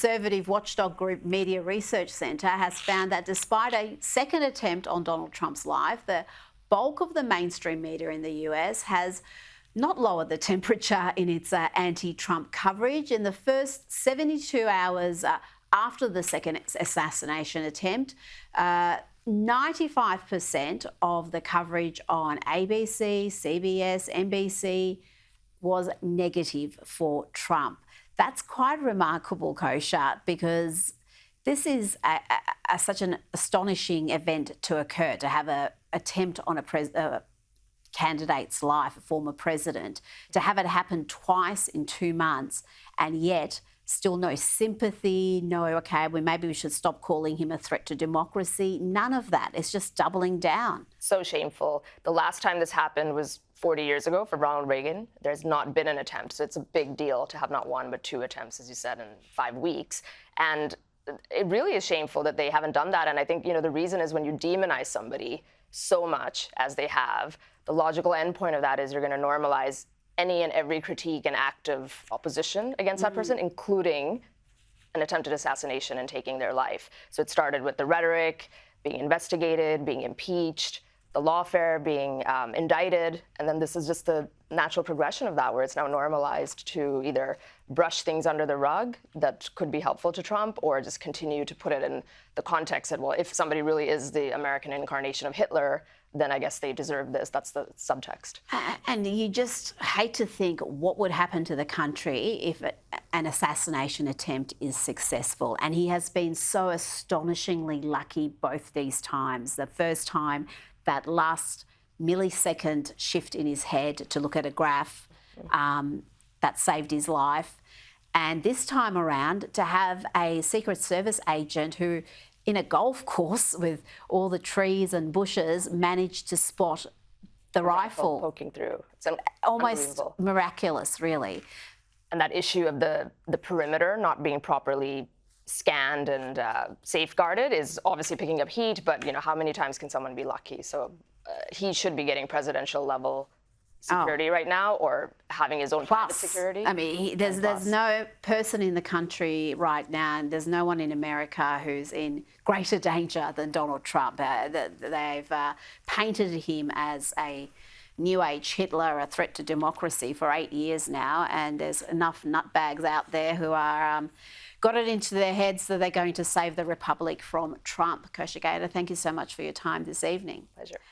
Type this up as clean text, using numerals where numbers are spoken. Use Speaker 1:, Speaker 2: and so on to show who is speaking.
Speaker 1: conservative watchdog group Media Research Centre has found that despite a second attempt on Donald Trump's life, the bulk of the mainstream media in the US has not lowered the temperature in its anti-Trump coverage. In the first 72 hours after the second assassination attempt, 95% of the coverage on ABC, CBS, NBC was negative for Trump. That's quite remarkable, Kosha, because this is such an astonishing event to occur, to have an attempt on a candidate's life, a former president, to have it happen twice in 2 months, and yet still no sympathy, maybe we should stop calling him a threat to democracy. None of that. It's just doubling down.
Speaker 2: So shameful. The last time this happened was 40 years ago for Ronald Reagan. There's not been an attempt. So it's a big deal to have not one, but 2 attempts, as you said, in 5 weeks. And it really is shameful that they haven't done that. And I think, the reason is when you demonize somebody so much as they have, the logical endpoint of that is you're going to normalize any and every critique and act of opposition against that person, including an attempted assassination and taking their life. So it started with the rhetoric, being investigated, being impeached, the lawfare being indicted, and then this is just the natural progression of that, where it's now normalized to either brush things under the rug that could be helpful to Trump, or just continue to put it in the context that, well, if somebody really is the American incarnation of Hitler, then I guess they deserve this. That's the subtext.
Speaker 1: And you just hate to think what would happen to the country if an assassination attempt is successful. And he has been so astonishingly lucky both these times. The first time, that last millisecond shift in his head to look at a graph, that saved his life. And this time around, to have a Secret Service agent who, in a golf course with all the trees and bushes, managed to spot the rifle
Speaker 2: poking through. It's
Speaker 1: almost miraculous, really.
Speaker 2: And that issue of the perimeter not being properly scanned and safeguarded is obviously picking up heat, but how many times can someone be lucky? So he should be getting presidential level security right now, or having his own private security.
Speaker 1: I mean, there's no person in the country right now, and there's no one in America who's in greater danger than Donald Trump. They've painted him as a New Age Hitler, a threat to democracy for 8 years now, and there's enough nutbags out there who are got it into their heads that they're going to save the Republic from Trump. Kosha Gator, thank you so much for your time this evening.
Speaker 2: Pleasure.